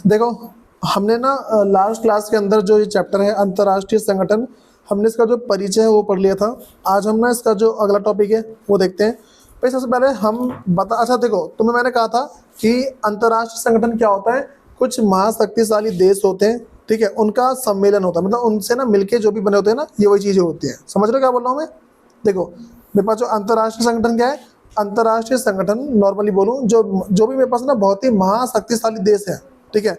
देखो, हमने ना लास्ट क्लास के अंदर जो ये चैप्टर है अंतर्राष्ट्रीय संगठन, हमने इसका जो परिचय है वो पढ़ लिया था। आज हम ना इसका जो अगला टॉपिक है वो देखते हैं। भाई सबसे पहले हम बता, अच्छा देखो, तुम्हें मैंने कहा था कि अंतर्राष्ट्रीय संगठन क्या होता है, कुछ महाशक्तिशाली देश होते हैं, ठीक है, उनका सम्मेलन होता है, मतलब उनसे ना मिलके जो भी बने होते हैं ना, ये वही चीज़ें होती हैं। समझ रहे हो क्या बोल रहा हूँ मैं? देखो, मेरे पास जो अंतर्राष्ट्रीय संगठन क्या है, अंतर्राष्ट्रीय संगठन नॉर्मली बोलूँ, जो जो भी मेरे पास ना बहुत ही महाशक्तिशाली देश है, ठीक है,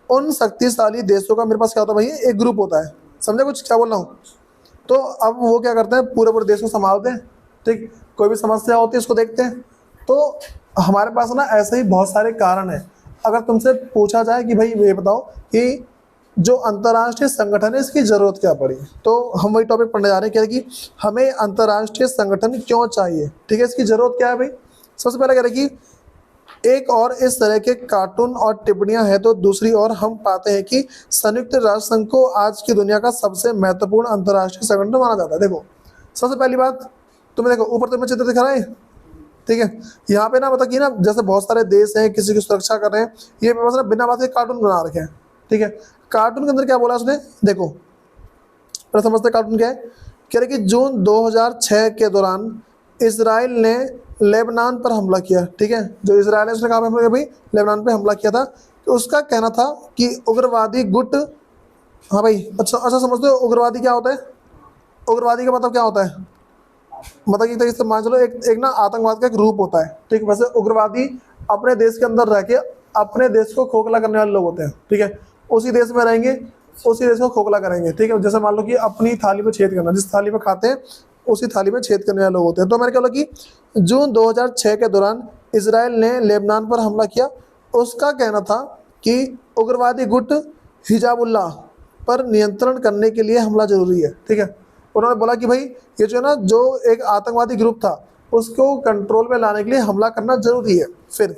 उन शक्तिशाली देशों का मेरे पास क्या होता है भाई, एक ग्रुप होता है। समझे कुछ क्या बोल रहा हूँ? तो अब वो क्या करते हैं, पूरे पूरे देश को संभालते हैं, ठीक, कोई भी समस्या होती है उसको देखते हैं। तो हमारे पास ना ऐसे ही बहुत सारे कारण हैं। अगर तुमसे पूछा जाए कि भाई ये बताओ कि जो अंतर्राष्ट्रीय संगठन है इसकी ज़रूरत क्या पड़ी, तो हम वही टॉपिक पढ़ने जा रहे हैं, क्या है कि हमें अंतर्राष्ट्रीय संगठन क्यों चाहिए, ठीक है, इसकी ज़रूरत क्या है भाई। सबसे पहले कह रहे कि एक और इस तरह के कार्टून और टिप्पणियां हैं, तो दूसरी ओर हम पाते हैं कि संयुक्त राष्ट्र संघ को आज की दुनिया का सबसे महत्वपूर्ण अंतर्राष्ट्रीय संगठन माना जाता है। देखो, सबसे पहली बात, तुम्हें देखो ऊपर तुम्हें चित्र दिखा रहा है, ठीक है, यहाँ पे ना मतलब कि ना जैसे बहुत सारे देश हैं किसी की सुरक्षा कर रहे हैं, ये बस ना बिना बात के कार्टून बना रखे हैं, ठीक है। कार्टून के अंदर क्या बोला उसने, देखो पहले समझते कार्टून क्या है। कह रहे कि जून 2006 के दौरान इसराइल ने लेबनान पर हमला किया, ठीक है, जो इसराइल ने उसने कहा भाई लेबनान पे हमला किया था, तो उसका कहना था कि उग्रवादी गुट, हाँ भाई, अच्छा अच्छा समझते हो उग्रवादी क्या होता है, उग्रवादी का मतलब क्या होता है, मतलब कि तरीके से मान चलो एक ना आतंकवाद का एक रूप होता है, ठीक, वैसे उग्रवादी अपने देश के अंदर रह के अपने देश को खोखला करने वाले लोग होते हैं, ठीक है, उसी देश में रहेंगे, उसी देश को खोखला करेंगे, ठीक है, जैसे मान लो कि अपनी थाली में छेद करना, जिस थाली में खाते हैं उसी थाली में छेद करने वाले लोग होते हैं। तो मैंने कहा कि जून 2006 के दौरान इसराइल ने लेबनान पर हमला किया, उसका कहना था कि उग्रवादी गुट हिजाबुल्लाह पर नियंत्रण करने के लिए हमला जरूरी है, ठीक है। उन्होंने बोला कि भाई ये जो है ना, जो एक आतंकवादी ग्रुप था उसको कंट्रोल में लाने के लिए हमला करना जरूरी है। फिर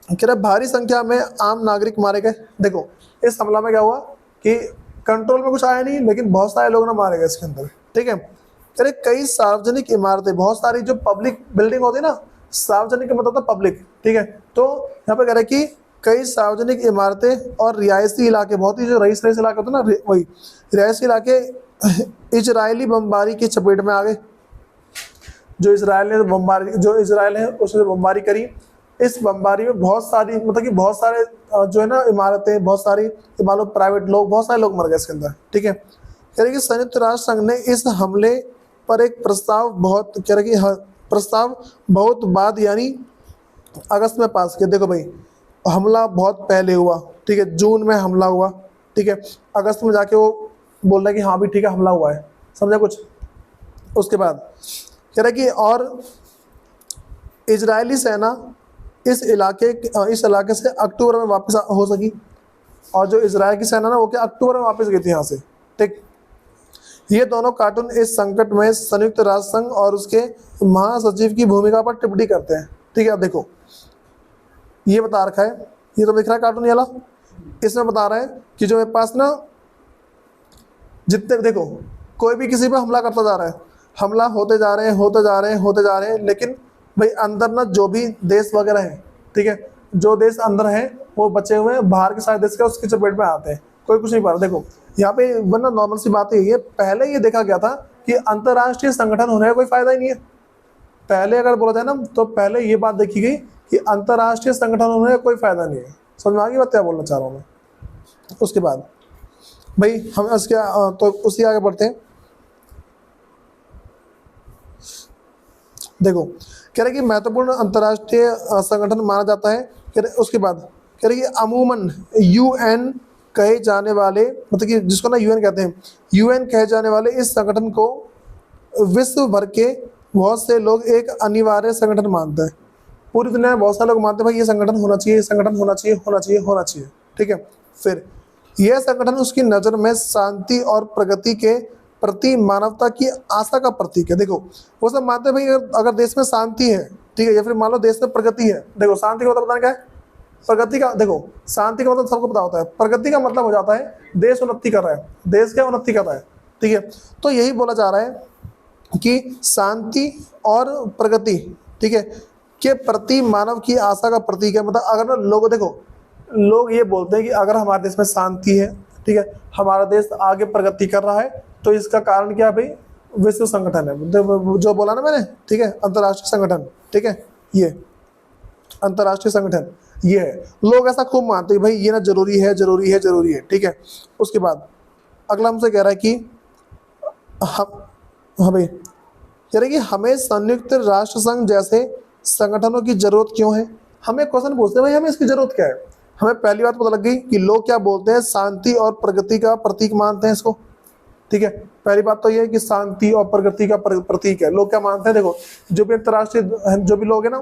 कह रहे भारी संख्या में आम नागरिक मारे गए। देखो, इस हमला में क्या हुआ कि कंट्रोल में कुछ आया नहीं, लेकिन बहुत सारे लोग ना मारे गए इसके अंदर, ठीक है। कह रहे कई सार्वजनिक इमारतें, बहुत सारी जो पब्लिक बिल्डिंग होती है ना, सार्वजनिक का मतलब था पब्लिक, ठीक है, तो यहाँ पे कह रहे कि कई सार्वजनिक इमारतें और रिहायशी इलाके, बहुत ही जो रईस इलाके होते हैं ना, वही रिहायशी इलाके इजरायली बमबारी की चपेट में आ गए। जो इसराइल है उसने बमबारी करी, इस बमबारी में बहुत सारी, मतलब कि बहुत सारे जो है ना इमारतें, बहुत सारी मान लो प्राइवेट लोग, बहुत सारे लोग मर गए इसके अंदर, ठीक है। कह रहे कि संयुक्त राष्ट्र संघ ने इस हमले पर एक प्रस्ताव बहुत, कह रहे कि प्रस्ताव बहुत बाद यानी अगस्त में पास किया। देखो भाई, हमला बहुत पहले हुआ, ठीक है, जून में हमला हुआ, ठीक है, अगस्त में जाके वो बोल रहा है कि हाँ भी ठीक है हमला हुआ है, समझा कुछ। उसके बाद कह रहे कि और इजरायली सेना इस इलाके से अक्टूबर में वापस हो सकी, और जो इजराइल की सेना ना वो क्या अक्टूबर में वापस गई थी यहाँ से, ठीक। ये दोनों कार्टून इस संकट में संयुक्त राष्ट्र संघ और उसके महासचिव की भूमिका पर टिप्पणी करते हैं, ठीक है। अब देखो ये बता रखा है, ये तो दिख रहा है कार्टून वाला, इसमें बता रहा है कि जो मेरे पास ना जितने, देखो कोई भी किसी पर हमला करता जा रहा है, हमला होते जा रहे हैं, लेकिन भाई अंदर ना जो भी देश वगैरह है, ठीक है, जो देश अंदर है वो बचे हुए हैं, बाहर के सारे देश का उसकी चपेट में आते हैं, कोई कुछ नहीं पा रहा। देखो यहाँ पे वरना नॉर्मल सी बात यही है, पहले ये देखा गया था कि अंतर्राष्ट्रीय संगठन होने का कोई फायदा ही नहीं है। पहले अगर बोला जाए ना, तो पहले ये बात देखी गई कि अंतर्राष्ट्रीय संगठन होने का कोई फायदा नहीं है। समझ में आ गई बात क्या बोलना चाह रहा हूँ मैं। उसके बाद भाई हम उसके तो उसी आगे बढ़ते हैं। देखो कह रहे कि महत्वपूर्ण अंतर्राष्ट्रीय संगठन माना जाता है। कह रहे उसके बाद कह रहे कि अमूमन यूएन कहे जाने वाले, मतलब कि जिसको ना यूएन कहते हैं, यूएन कहे जाने वाले इस संगठन को विश्व भर के बहुत से लोग एक अनिवार्य संगठन मानते हैं। पूरी दुनिया में बहुत सारे लोग मानते हैं भाई ये संगठन होना चाहिए, ये संगठन होना चाहिए, होना चाहिए, होना चाहिए, ठीक है। फिर यह संगठन उसकी नज़र में शांति और प्रगति के प्रति मानवता की आशा का प्रतीक है। देखो वो सब मानते हैं भाई अगर देश में शांति है, ठीक है, या फिर मान लो देश में प्रगति है। देखो शांति का मतलब बताना क्या है, प्रगति का, देखो शांति का मतलब सबको पता होता है, प्रगति का मतलब हो जाता है देश उन्नति कर रहा है, देश क्या उन्नति कर रहा है, ठीक है। तो यही बोला जा रहा है कि शांति और प्रगति, ठीक है, के प्रति मानव की आशा का प्रतीक है। मतलब अगर ना लोग देखो लोग ये बोलते हैं कि अगर हमारे देश में शांति है, ठीक है, हमारा देश आगे प्रगति कर रहा है, तो इसका कारण क्या है भाई? विश्व संगठन है, जो बोला ना मैंने, ठीक है, अंतर्राष्ट्रीय संगठन, ठीक है, ये अंतर्राष्ट्रीय संगठन ये है। लोग ऐसा खूब मानते हैं भाई ये ना जरूरी है, जरूरी है, जरूरी है, ठीक है। उसके बाद अगला हमसे कह रहा है कि हम, हाँ भाई, कह रहे कि हमें संयुक्त राष्ट्र संघ जैसे संगठनों की जरूरत क्यों है? हमें क्वेश्चन पूछते हैं भाई हमें इसकी जरूरत क्या है? हमें पहली बात पता लग गई कि लोग क्या बोलते हैं, शांति और प्रगति का प्रतीक मानते हैं इसको, ठीक है। पहली बात तो ये है कि शांति और प्रगति का प्रतीक है। लोग क्या मानते हैं, देखो जो भी अंतर्राष्ट्रीय जो भी लोग हैं ना,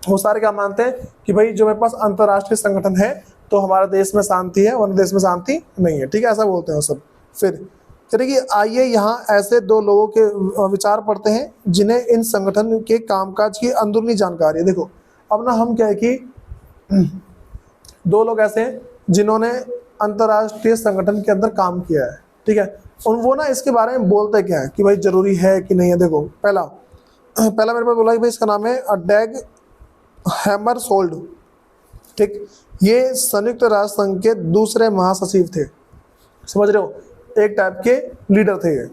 वो सारे क्या मानते हैं कि भाई जो मेरे पास अंतर्राष्ट्रीय संगठन है तो हमारे देश में शांति है, और देश में शांति नहीं है, ठीक है, ऐसा बोलते हैं वो सब। फिर कह रहे कि आइए यहाँ ऐसे दो लोगों के विचार पढ़ते हैं जिन्हें इन संगठन के कामकाज की अंदरूनी जानकारी है। देखो अब ना हम क्या है कि दो लोग ऐसे हैं जिन्होंने अंतर्राष्ट्रीय संगठन के अंदर काम किया है, ठीक है, और वो ना इसके बारे में बोलते क्या है कि भाई जरूरी है कि नहीं है। देखो पहला मेरे पास बोला कि भाई इसका नाम है डैग हैमरशोल्ड, ठीक, ये संयुक्त राष्ट्र संघ के दूसरे महासचिव थे, समझ रहे हो, एक टाइप के लीडर थे ये।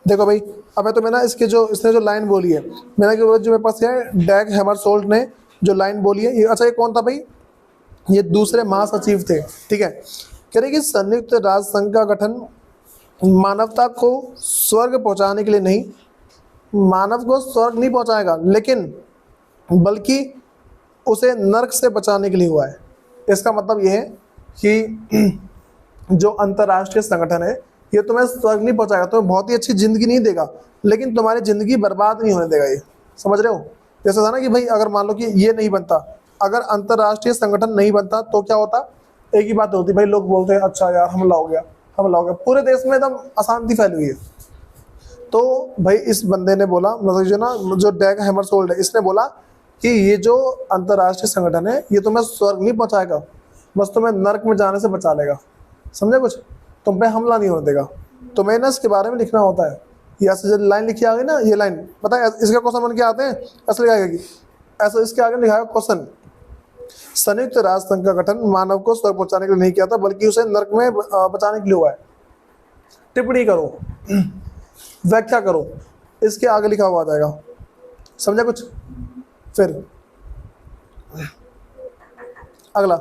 देखो भाई अब तो मैंने इसके जो इसने जो लाइन बोली है, मैंने जो मेरे पास है डैग हैमरशोल्ड ने जो लाइन बोली है, ये अच्छा ये कौन था भाई? ये दूसरे महासचिव थे, ठीक है। कह रहे कि संयुक्त राष्ट्र संघ का गठन मानवता को स्वर्ग पहुंचाने के लिए नहीं, मानव को स्वर्ग नहीं पहुंचाएगा, लेकिन बल्कि उसे नरक से बचाने के लिए हुआ है। इसका मतलब ये है कि जो अंतर्राष्ट्रीय संगठन है ये तुम्हें स्वर्ग नहीं पहुंचाएगा, तुम्हें बहुत ही अच्छी जिंदगी नहीं देगा, लेकिन तुम्हारी जिंदगी बर्बाद नहीं होने देगा ये, समझ रहे हो। जैसे था ना कि भाई अगर मान लो कि ये नहीं बनता, अगर अंतर्राष्ट्रीय संगठन नहीं बनता तो क्या होता? एक ही बात होती भाई, लोग बोलते हैं अच्छा यार हमला हो गया, हमला हो गया, पूरे देश में एकदम अशांति फैली हुई है। तो भाई इस बंदे ने बोला, मतलब जो ना जो डैग हैमरशोल्ड है, इसने बोला कि ये जो अंतर्राष्ट्रीय संगठन है ये तुम्हें स्वर्ग नहीं पहुंचाएगा, बस तुम्हें नरक में जाने से बचा लेगा, समझे कुछ, तुम पे हमला नहीं होने देगा। तो मैं ना इसके बारे में लिखना होता है, ये ऐसे जो लाइन लिखी आ गई ना, ये लाइन पता है इसका क्वेश्चन बन के आते हैं, ऐसे लिखा कि ऐसा इसके आगे लिखा है क्वेश्चन, संयुक्त राष्ट्र संघ का गठन मानव को स्वर्ग पहुंचाने के लिए नहीं किया था, बल्कि उसे नरक में बचाने के लिए हुआ है। टिप्पणी करो, व्याख्या करो, इसके आगे लिखा हुआ आ जाएगा, समझा कुछ। फिर अगला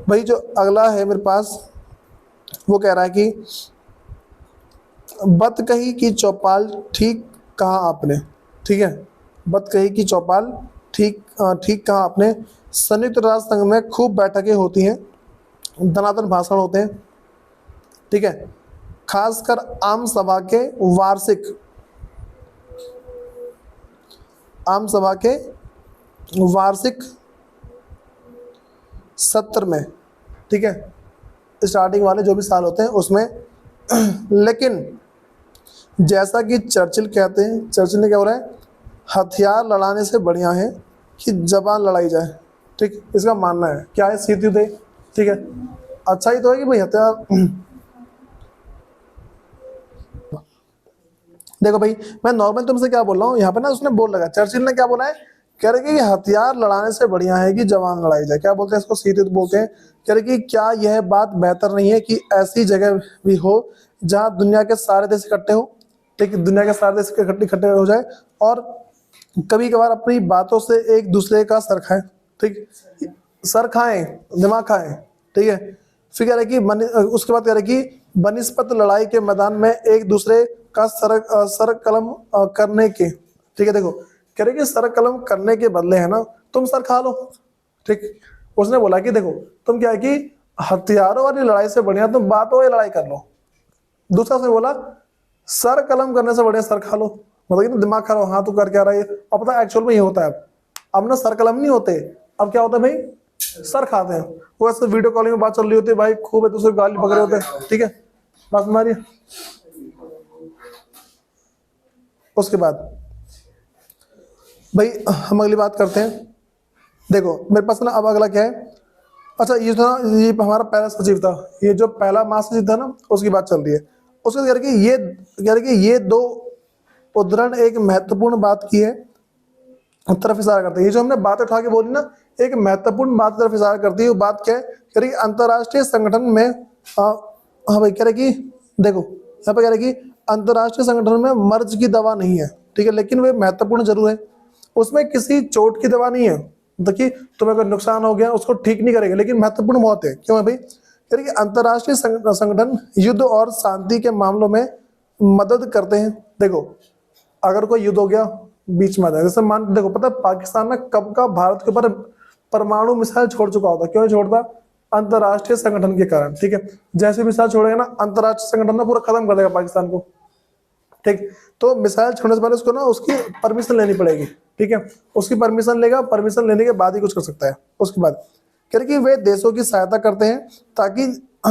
भाई जो अगला है मेरे पास, वो कह रहा है कि बत कही की चौपाल ठीक कहा आपने, ठीक है, बत कही की चौपाल ठीक ठीक कहा आपने। संयुक्त राष्ट्र संघ में खूब बैठकें होती हैं, धनाधन भाषण होते हैं, ठीक है, खासकर आम सभा के वार्षिक सत्र में, ठीक है, स्टार्टिंग वाले जो भी साल होते हैं उसमें। लेकिन जैसा कि चर्चिल कहते हैं, चर्चिल ने क्या बोला है, हथियार लड़ाने से बढ़िया है कि जबान लड़ाई जाए, ठीक, इसका मानना है क्या है, शीत युद्ध है, ठीक है, अच्छा ही तो है कि भाई हथियार। देखो भाई मैं नॉर्मल तुमसे क्या बोल रहा हूँ, यहाँ पे ना उसने बोल लगा, चर्चिल ने क्या बोला है, कह रहे कि हथियार लड़ाने से बढ़िया है कि जवान लड़ाई जाए, क्या बोलते हैं इसको, शीत युद्ध बोलते हैं। कह रहे कि क्या यह बात बेहतर नहीं है कि ऐसी जगह भी हो जहाँ दुनिया के सारे देश इकट्ठे हो, ठीक, दुनिया के सारे देश इकट्ठे हो जाए और कभी कभार अपनी बातों से एक दूसरे का सर खाएं, ठीक, सर खाएं, दिमाग खाएं, ठीक है। फिर कह रहे कि उसके बाद कह रहे कि बनिस्पत लड़ाई के मैदान में एक दूसरे का सर कलम करने के, ठीक है, देखो कह रहे कि सर कलम करने के बदले है ना तुम सर खा लो, ठीक। उसने बोला कि देखो तुम क्या है कि हथियारों वाली लड़ाई से बढ़िया तुम बातों वाली लड़ाई कर लो। दूसरा उसने बोला सर कलम करने से बढ़िया सर खा लो, मतलब कि दिमाग खा लो, हाँ तू कर क्या रहा है। अब पता है एक्चुअल में ये होता है, अब ना सर कलम नहीं होते, अब क्या होता है भाई, सर खाते हैं। वो ऐसे वीडियो कॉलिंग में बात चल रही होती है, भाई खूब है दूसरे गाली पकड़े होते हैं, ठीक है, बात मारिए। उसके बाद भाई हम अगली बात करते हैं। देखो मेरे पास ना अब अगला क्या है, अच्छा ये था, ये हमारा पहला सचिव था, ये जो पहला महासचिव था ना उसकी बात चल रही है। उसके कह रहे कि ये दो उदाहरण एक महत्वपूर्ण बात की है तरफ इशारा करते हैं। ये जो हमने बात उठा के बोली ना, एक महत्वपूर्ण बात तरफ इशारा करती है। वो बात क्या है? कह रही अंतर्राष्ट्रीय संगठन में हाँ भाई, कह रहे कि देखो यहाँ पे कह रहे कि अंतर्राष्ट्रीय संगठन में मर्ज की दवा नहीं है, ठीक है, लेकिन वे महत्वपूर्ण जरूर है। उसमें किसी चोट की दवा नहीं है, देखिए तुम्हें कोई नुकसान हो गया उसको ठीक नहीं करेगा, लेकिन महत्वपूर्ण बहुत है। क्यों है भाई? कह रही कि अंतर्राष्ट्रीय संगठन युद्ध और शांति के मामलों में मदद करते हैं। देखो अगर कोई युद्ध हो गया बीच में आ जाए, जैसे मान देखो, पता है पाकिस्तान ना कब का भारत के ऊपर परमाणु मिसाइल छोड़ चुका होता, क्यों छोड़ता? अंतर्राष्ट्रीय संगठन के कारण, ठीक है। जैसे मिसाइल छोड़ेगा ना अंतर्राष्ट्रीय संगठन ना पूरा खत्म कर देगा पाकिस्तान को, ठीक। तो मिसाइल छोड़ने से पहले उसको ना उसकी परमिशन लेनी पड़ेगी, ठीक है। उसकी परमिशन लेगा, परमिशन लेने के बाद ही कुछ कर सकता है। उसके बाद कह रहे कि वे देशों की सहायता करते हैं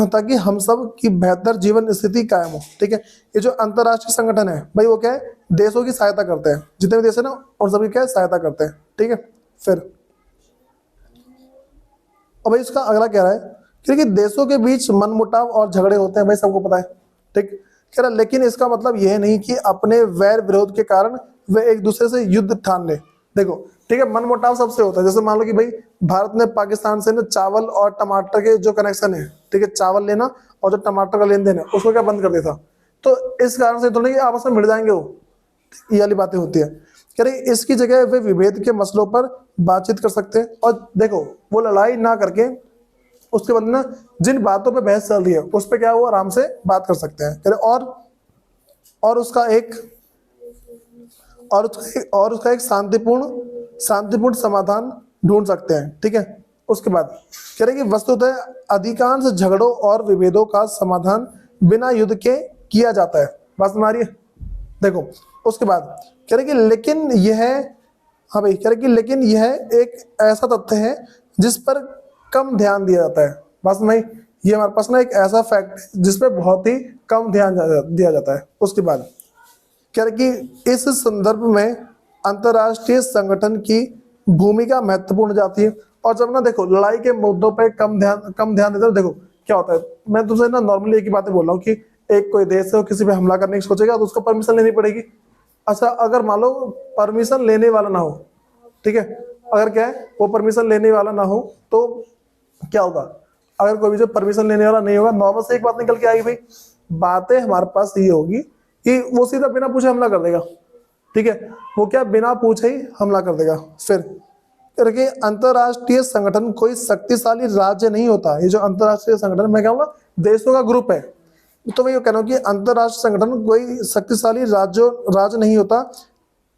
ताकि हम सब की बेहतर जीवन स्थिति कायम हो, ठीक है। ये जो अंतर्राष्ट्रीय संगठन है भाई, वो क्या है? देशों की सहायता करते हैं, जितने भी देश है ना उन सभी क्या है? सहायता करते हैं, ठीक है। फिर और भाई उसका अगला कह रहा है क्योंकि देशों के बीच मनमुटाव और झगड़े होते हैं, भाई सबको पता है, ठीक। कह रहा लेकिन इसका मतलब यह नहीं कि अपने वैर विरोध के कारण वे एक दूसरे से युद्ध ठान ले। देखो ठीक है, मनमुटाव सबसे होता है। जैसे मान लो कि भाई भारत ने पाकिस्तान से ना चावल और टमाटर के जो कनेक्शन है, ठीक है, चावल लेना और जो टमाटर का लेन देन है उसको क्या बंद कर दिया था, तो इस कारण से तो नहीं कि आपस में मिल जाएंगे वो, ये वाली बातें होती है। कह रही इसकी जगह वे विभेद के मसलों पर बातचीत कर सकते हैं, और देखो वो लड़ाई ना करके उसके बदले ना जिन बातों पे बहस चल रही है उस पे क्या वो आराम से बात कर सकते हैं। कह रहे और उसका एक शांतिपूर्ण समाधान ढूंढ सकते हैं, ठीक है। उसके बाद कह रहे कि वस्तुतः अधिकांश झगड़ों और विभेदों का समाधान बिना युद्ध के किया जाता है। बात हमारी देखो, उसके बाद कह रहे कि लेकिन यह एक ऐसा तथ्य है जिस पर कम ध्यान दिया जाता है। बस नहीं, ये हमारे पास ना एक ऐसा फैक्ट है जिस पर बहुत ही कम ध्यान दिया जाता है। उसके बाद कह रहे कि इस संदर्भ में अंतर्राष्ट्रीय संगठन की भूमिका महत्वपूर्ण जाती है। और जब ना देखो लड़ाई के मुद्दों पे कम ध्यान देते हो, देखो क्या होता है, मैं तुमसे ना नॉर्मली एक ही बातें बोल रहा हूँ कि एक कोई देश है वो किसी पे हमला करने की सोचेगा तो उसको परमिशन लेनी पड़ेगी। अच्छा अगर मान लो परमिशन लेने वाला ना हो, ठीक है, अगर क्या है वो परमिशन लेने वाला ना हो तो क्या होगा? अगर कोई भी जो परमिशन लेने वाला नहीं होगा, नॉर्मल से एक बात निकल के आएगी भाई, बातें हमारे पास ये होगी कि वो सीधा बिना पूछे हमला कर देगा, ठीक है। वो क्या बिना पूछे ही हमला कर देगा। फिर करके अंतर्राष्ट्रीय संगठन कोई शक्तिशाली राज्य नहीं होता। ये जो अंतर्राष्ट्रीय संगठन मैं कहूँगा देशों का ग्रुप है, तो मैं ये कह रहा हूँ कि अंतर्राष्ट्रीय संगठन कोई शक्तिशाली राज्य नहीं होता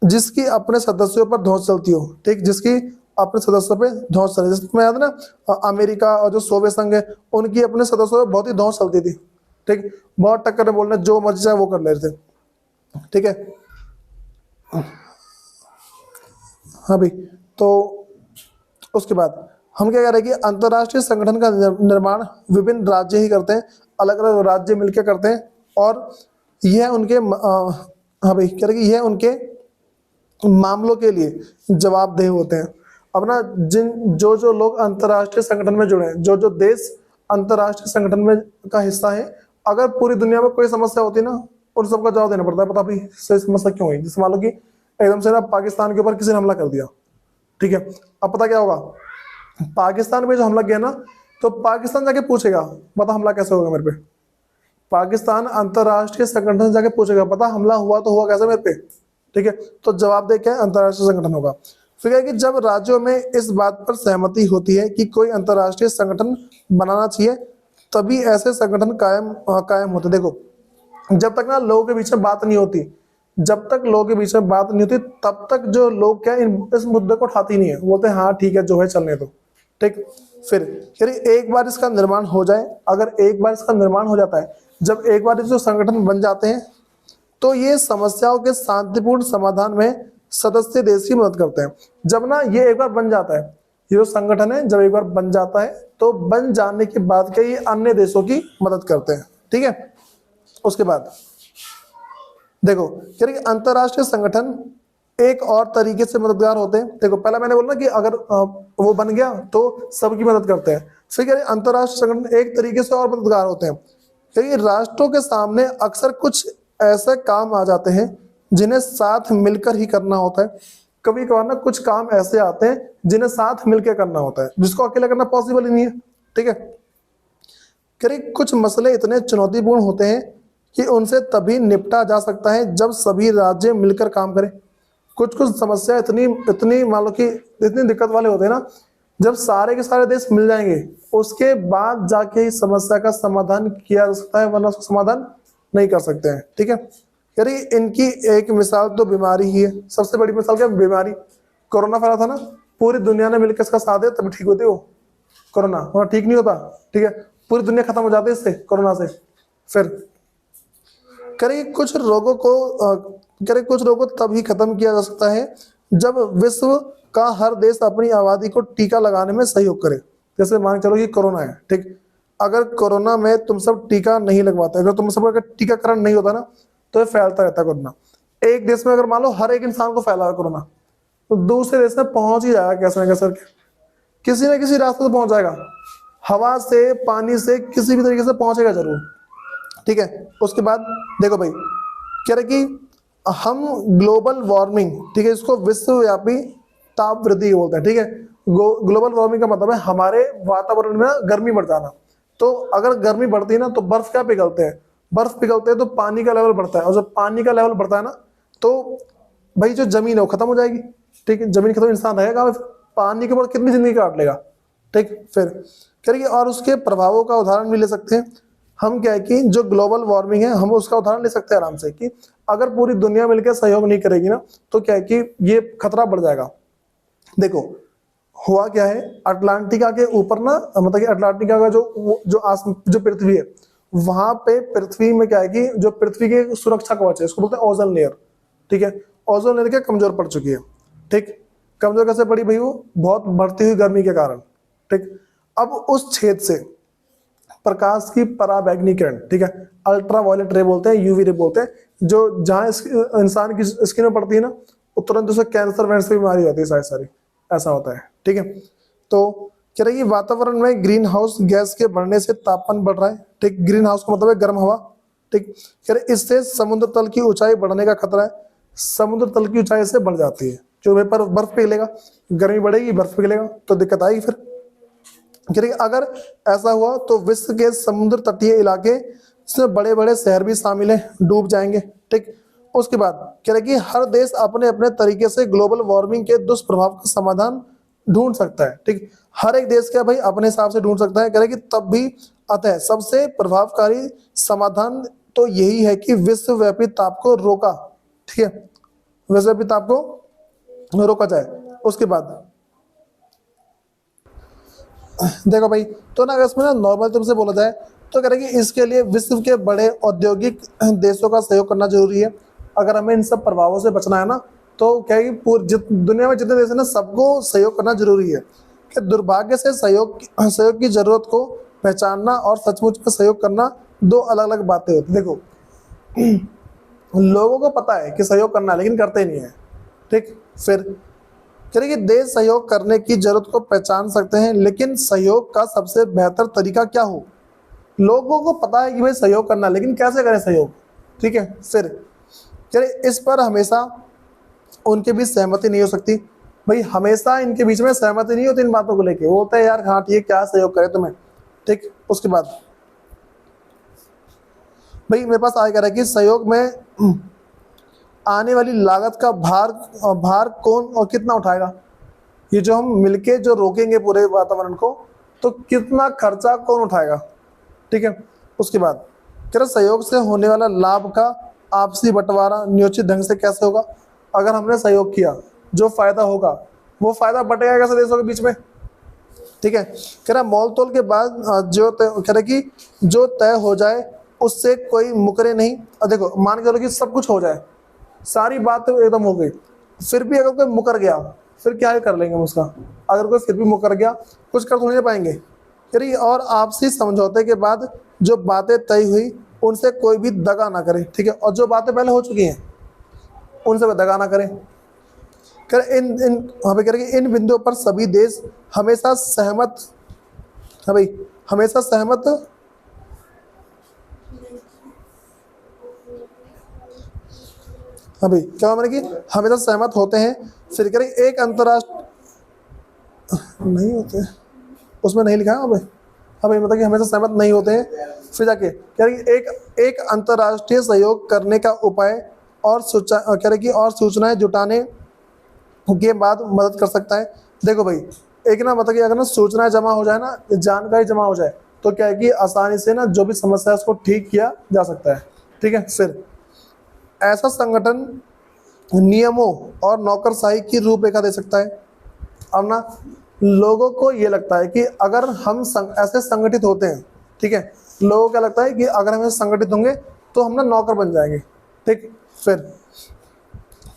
जिसकी अपने सदस्यों पर धौंस चलती हो, ठीक, जिसकी अपने सदस्यों पे धौंस चले। जैसे तुम्हें याद है ना अमेरिका और जो सोवियत संघ है उनकी अपने सदस्यों पे बहुत ही धौंस चलती थी, ठीक, बहुत टक्कर में बोलने जो मर्जी चाहे वो कर ले रहे थे, ठीक है। हाँ भाई, तो उसके बाद हम क्या कह रहे हैं कि अंतर्राष्ट्रीय संगठन का निर्माण विभिन्न राज्य ही करते हैं, अलग अलग राज्य मिलकर करते हैं, और यह उनके हाँ भाई कह रहे कि यह उनके मामलों के लिए जवाबदेह होते हैं। अब ना जो लोग अंतर्राष्ट्रीय संगठन में जुड़े हैं, जो देश अंतर्राष्ट्रीय संगठन में का हिस्सा है, अगर पूरी दुनिया में कोई समस्या होती है ना उन सबका जवाब देना पड़ता है। पता भाई सही समस्या क्यों हुई? जैसे मान लो कि एकदम से ना पाकिस्तान के ऊपर किसी ने हमला कर दिया, ठीक है, अब पता क्या होगा? पाकिस्तान में जो हमला किया ना तो पाकिस्तान जाके पूछेगा पता हमला कैसे होगा मेरे पे। पाकिस्तान अंतर्राष्ट्रीय संगठन जाके पूछेगा पता हमला हुआ तो हुआ कैसे मेरे पे, ठीक है। तो जवाब दे क्या अंतर्राष्ट्रीय संगठन होगा। फिर है कि जब राज्यों में इस बात पर सहमति होती है कि कोई अंतर्राष्ट्रीय संगठन बनाना चाहिए तभी ऐसे संगठन कायम होते। देखो जब तक ना लोगों के बीच में बात नहीं होती, तब तक जो लोग क्या इस मुद्दे को उठाते नहीं है, बोलते हैं हाँ ठीक है जो है चलने दो, ठीक। फिर एक बार इसका निर्माण हो जाए, अगर एक बार इसका निर्माण हो जाता है, जब एक बार जो संगठन बन जाते हैं तो ये समस्याओं के शांतिपूर्ण समाधान में सदस्य देश की मदद करते हैं। जब ना ये एक बार बन जाता है, ये जो संगठन है जब एक बार बन जाता है तो बन जाने के बाद के ये अन्य देशों की मदद करते हैं, ठीक है। उसके बाद देखो अंतर्राष्ट्रीय संगठन एक और तरीके से मददगार होते हैं। देखो पहला मैंने बोला कि अगर वो बन गया तो सबकी मदद करते हैं। फिर अंतर्राष्ट्रीय संगठन एक तरीके से और मददगार होते हैं। क्योंकि राष्ट्रों के सामने अक्सर कुछ ऐसे काम आ जाते हैं जिन्हें साथ मिलकर ही करना होता है। कभी कभार ना कुछ काम ऐसे आते हैं जिन्हें साथ मिलकर करना होता है, जिसको अकेले करना पॉसिबल ही नहीं है। ठीक है, करीब कुछ मसले इतने चुनौतीपूर्ण होते हैं कि उनसे तभी निपटा जा सकता है जब सभी राज्य मिलकर काम करें। कुछ कुछ समस्या इतनी इतनी मान लो कि इतनी दिक्कत वाले होते हैं ना, जब सारे के सारे देश मिल जाएंगे उसके बाद जाके इस समस्या का समाधान किया जा सकता है, वरना उसका समाधान नहीं कर सकते हैं। ठीक है, यानी इनकी एक मिसाल तो बीमारी ही है। सबसे बड़ी मिसाल क्या, बीमारी। कोरोना फैला था ना, पूरी दुनिया ने मिलकर इसका साथ दिया तब ठीक होती वो कोरोना, वरना ठीक नहीं होता। ठीक है, पूरी दुनिया खत्म हो जाती है इससे, कोरोना से। फिर करीब कुछ रोगों को तभी खत्म किया जा सकता है जब विश्व का हर देश अपनी आबादी को टीका लगाने में सहयोग करे। जैसे मान के चलो कि कोरोना है, ठीक, अगर कोरोना में तुम सब टीका नहीं लगवाते, अगर तुम सब अगर टीकाकरण नहीं होता ना, तो ये फैलता रहता कोरोना। एक देश में अगर मान लो हर एक इंसान को फैला है कोरोना, तो दूसरे देश में पहुंच ही जाएगा कैसे ना कैसे, किसी न किसी रास्ते से पहुंच जाएगा, हवा से, पानी से, किसी भी तरीके से पहुंचेगा जरूर। ठीक है, उसके बाद देखो भाई, कह रहे कि हम ग्लोबल वार्मिंग, ठीक है, इसको विश्वव्यापी ताप वृद्धि बोलते हैं। ठीक है, ग्लोबल वार्मिंग का मतलब है हमारे वातावरण में गर्मी बढ़ जाना। तो अगर गर्मी बढ़ती है ना, तो बर्फ क्या पिघलते हैं, बर्फ पिघलते हैं तो पानी का लेवल बढ़ता है, और जब पानी का लेवल बढ़ता है ना, तो भाई जो जमीन है वो खत्म हो जाएगी। ठीक है, जमीन खत्म, इंसान रहेगा पानी के ऊपर कितनी जिंदगी काट लेगा। ठीक, फिर करिए, और उसके प्रभावों का उदाहरण भी ले सकते हैं हम। क्या है कि जो ग्लोबल वार्मिंग है, हम उसका उदाहरण ले सकते हैं आराम से, कि अगर पूरी दुनिया मिलकर सहयोग नहीं करेगी ना, तो क्या है कि ये खतरा बढ़ जाएगा। देखो हुआ क्या है, अटलांटिका के ऊपर ना, मतलब कि अटलांटिका का जो पृथ्वी है, वहां पे पृथ्वी में क्या है कि जो पृथ्वी के सुरक्षा कवच है, इसको बोलते हैं ओजोन लेयर। ठीक है, ओजोन लेयर क्या कमजोर पड़ चुकी है। ठीक, कमजोर कैसे पड़ी भाई, वो बहुत बढ़ती हुई गर्मी के कारण। ठीक, अब उस क्षेत्र से प्रकाश की पराबैंगनी किरण, ठीक है, अल्ट्रा वायलेट रे बोलते हैं, यूवी रे बोलते हैं, जो जहां इंसान की स्किन में पड़ती है ना, वो तुरंत उसे कैंसर वैंसर की बीमारी होती है सारी सारी, ऐसा होता है। ठीक है, तो कह रहे हैं वातावरण में ग्रीन हाउस गैस के बढ़ने से तापमान बढ़ रहा है। ठीक, ग्रीन हाउस का मतलब है गर्म हवा। ठीक, कह रहे इससे समुद्र तल की ऊंचाई बढ़ने का खतरा है। समुद्र तल की ऊंचाई से बढ़ जाती है, जो वेपर बर्फ पिघलेगा, गर्मी बढ़ेगी, बर्फ पिघलेगा, तो दिक्कत आएगी। फिर कह रहे अगर ऐसा हुआ तो विश्व के समुद्र तटीय इलाके, इसमें बड़े बड़े शहर भी शामिल हैं, डूब जाएंगे। ठीक, उसके बाद कह रहे कि हर देश अपने अपने तरीके से ग्लोबल वार्मिंग के दुष्प्रभाव का समाधान ढूंढ सकता है। ठीक, हर एक देश क्या भाई अपने हिसाब से ढूंढ सकता है। कह रहे कि तब भी अतः सबसे प्रभावकारी समाधान तो यही है कि विश्वव्यापी ताप को रोका। ठीक है, विश्वव्यापी ताप को रोका जाए। उसके बाद देखो भाई, तो ना अगर इसमें ना नॉर्मल तुमसे बोला जाए तो कह रहे कि इसके लिए विश्व के बड़े औद्योगिक देशों का सहयोग करना जरूरी है। अगर हमें इन सब प्रभावों से बचना है ना, तो क्या है कि पूरी दुनिया में जितने देश है ना, सबको सहयोग करना जरूरी है। कि दुर्भाग्य से सहयोग की जरूरत को पहचानना और सचमुच में सहयोग करना दो अलग अलग बातें होती। देखो लोगों को पता है कि सहयोग करना है, लेकिन करते नहीं है। ठीक, फिर कह रहे कि देश सहयोग करने की जरूरत को पहचान सकते हैं, लेकिन सहयोग का सबसे बेहतर तरीका क्या हो, लोगों को पता है कि भाई सहयोग करना, लेकिन कैसे करें सहयोग। ठीक है, फिर कह रहे इस पर हमेशा उनके बीच सहमति नहीं हो सकती। भाई हमेशा इनके बीच में सहमति नहीं होती इन बातों को लेके, वो होता है यार हाँ ठीक, क्या सहयोग करे तुम्हें। ठीक, उसके बाद भाई मेरे पास आया कह रहा है कि सहयोग में आने वाली लागत का भार कौन और कितना उठाएगा। ये जो हम मिलके जो रोकेंगे पूरे वातावरण को, तो कितना खर्चा कौन उठाएगा। ठीक है, उसके बाद कह रहे सहयोग से होने वाला लाभ का आपसी बंटवारा नियोजित ढंग से कैसे होगा। अगर हमने सहयोग किया, जो फायदा होगा वो फायदा बटेगा कैसे देशों के बीच में। ठीक है, कह रहा मोल तोल के बाद कह रहे कि जो तय हो जाए उससे कोई मुकरे नहीं। और देखो मान के चलो कि सब कुछ हो जाए, सारी बात तो एकदम हो गई, फिर भी अगर कोई मुकर गया, फिर क्या कर लेंगे हम उसका। अगर कोई फिर भी मुकर गया, कुछ कर थोड़ी पाएंगे। कह और आपसी समझौते के बाद जो बातें तय हुई उनसे कोई भी दगा ना करे। ठीक है, और जो बातें पहले हो चुकी हैं उनसे दगा ना करें। कर इन इन वहाँ पे कह रहे कि इन बिंदुओं पर सभी देश हमेशा सहमत है। भाई हमेशा सहमत अभी क्या मैंने कि हमेशा सहमत होते हैं, फिर कह रही एक अंतर्राष्ट्रीय नहीं होते, उसमें नहीं लिखा है अभी, अभी मतलब कि हमेशा सहमत नहीं होते हैं, फिर जाके कह रही एक अंतर्राष्ट्रीय सहयोग करने का उपाय और कह रही कि और सूचनाएं जुटाने के बाद मदद कर सकता है। देखो भाई, एक ना मतलब कि अगर ना सूचनाएं जमा हो जाए ना, जानकारी जमा हो जाए, तो क्या है कि आसानी से ना जो भी समस्या है उसको ठीक किया जा सकता है। ठीक है, फिर ऐसा संगठन नियमों और नौकरशाही की रूपरेखा दे सकता है। अब ना लोगों को ये लगता है कि अगर हम ऐसे संगठित होते हैं, ठीक है, लोगों को क्या लगता है कि अगर हम ऐसे संगठित होंगे तो हम ना नौकर बन जाएंगे। ठीक, फिर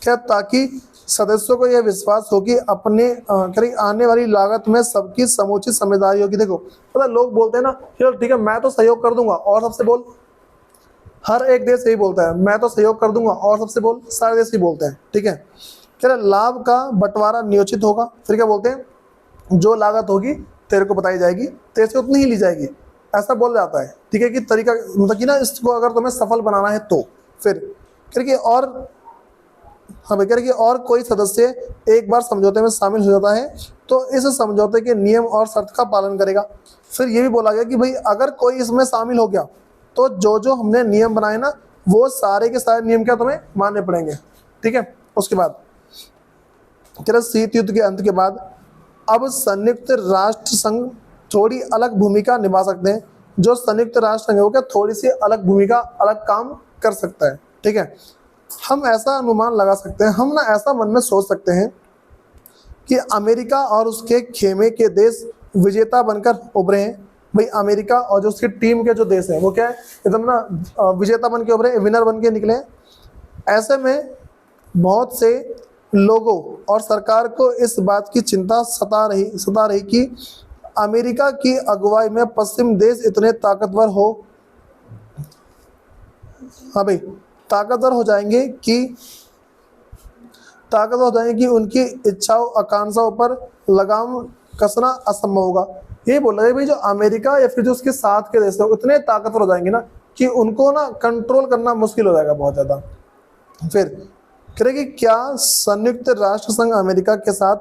क्या, ताकि सदस्यों को यह विश्वास हो कि अपने करीब आने वाली लागत में सबकी समुचित समझदारी होगी। देखो पता लोग बोलते हैं ना, चलो ठीक है मैं तो सहयोग कर दूंगा और सबसे बोल, हर एक देश यही बोलता है मैं तो सहयोग कर दूंगा और सबसे बोल, सारे देश ही बोलते हैं। ठीक है, क्या लाभ का बंटवारा नियोजित होगा, फिर क्या बोलते हैं जो लागत होगी तेरे को बताई जाएगी, तेरे से उतनी ही ली जाएगी, ऐसा बोल जाता है। ठीक है, कि तरीका मतलब कि ना इसको अगर तुम्हें सफल बनाना है तो फिर कह और हमें कह रहे कि और कोई सदस्य एक बार समझौते में शामिल हो जाता है तो इस समझौते के नियम और शर्त का पालन करेगा। फिर ये भी बोला गया कि भाई अगर कोई इसमें शामिल हो गया तो जो जो हमने नियम बनाए ना वो सारे के सारे नियम क्या तुम्हें मानने पड़ेंगे। ठीक है, उसके बाद कह रहे शीत युद्ध के अंत के बाद अब संयुक्त राष्ट्र संघ थोड़ी अलग भूमिका निभा सकते हैं। जो संयुक्त राष्ट्र संघ है वो क्या थोड़ी सी अलग भूमिका, अलग काम कर सकता है। ठीक है, हम ऐसा अनुमान लगा सकते हैं, हम ना ऐसा मन में सोच सकते हैं कि अमेरिका और उसके खेमे के देश विजेता बनकर उभरे हैं। भाई अमेरिका और जो उसकी टीम के जो देश हैं वो क्या है एकदम ना विजेता बन के उभरे, विनर बन के निकले। ऐसे में बहुत से लोगों और सरकार को इस बात की चिंता सता रही कि अमेरिका की अगुवाई में पश्चिम देश इतने ताकतवर हो, हाँ भाई ताकतवर हो जाएंगे कि उनकी इच्छाओं आकांक्षाओं पर लगाम कसना असंभव होगा। ये बोल रहे हैं भाई जो अमेरिका या फिर जो उसके साथ के देश है उतने ताकतवर हो जाएंगे ना कि उनको ना कंट्रोल करना मुश्किल हो जाएगा बहुत ज़्यादा। फिर करेगी क्या संयुक्त राष्ट्र संघ अमेरिका के साथ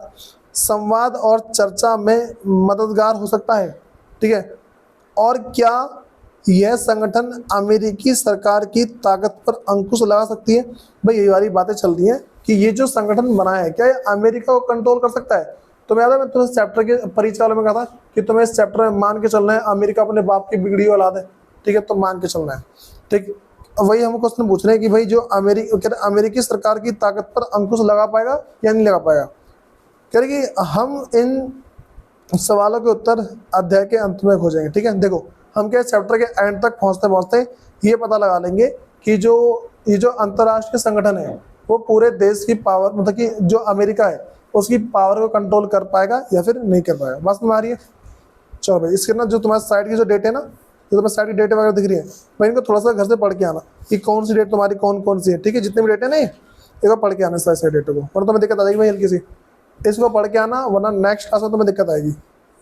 संवाद और चर्चा में मददगार हो सकता है। ठीक है, और क्या यह संगठन अमेरिकी सरकार की ताकत पर अंकुश लगा सकती है। भाई यही वाली बातें चल रही हैं कि ये जो संगठन बना है क्या ये अमेरिका को कंट्रोल कर सकता है। तुम्हें याद है मैं तुम्हें चैप्टर के परिचय वाले में कहा था कि तुम्हें इस चैप्टर में मान के चलना है अमेरिका अपने बाप की बिगड़ी औलाद है। ठीक है, तो मान के चलना है। ठीक, वही हम क्वेश्चन पूछ रहे हैं कि भाई जो अमेरिकी सरकार की ताकत पर अंकुश लगा पाएगा या नहीं लगा पाएगा। कह रहे कि हम इन सवालों के उत्तर अध्याय के अंत में खोजेंगे। ठीक है, देखो हम क्या चैप्टर के एंड तक पहुंचते पहुंचते ये पता लगा लेंगे कि ये जो अंतर्राष्ट्रीय संगठन है वो पूरे देश की पावर मतलब कि जो अमेरिका है उसकी पावर को कंट्रोल कर पाएगा या फिर नहीं कर पाएगा। बस तुम्हारी है। चलो भाई इसके ना जो तुम्हारे साइड की जो डेट है ना, जो तुम्हारी साइड की डेट वगैरह दिख रही है भाई इनको थोड़ा सा घर से पढ़ के आना कि कौन सी डेट तुम्हारी कौन कौन सी है। ठीक है, जितने भी डेट है ना एक बार पढ़ के आना सारी डेटों को, वरना तुम्हें दिक्कत आ जाएगी भाई हल्की सी। इसको पढ़ के आना वरना नेक्स्ट क्लास में तुम्हें दिक्कत आएगी।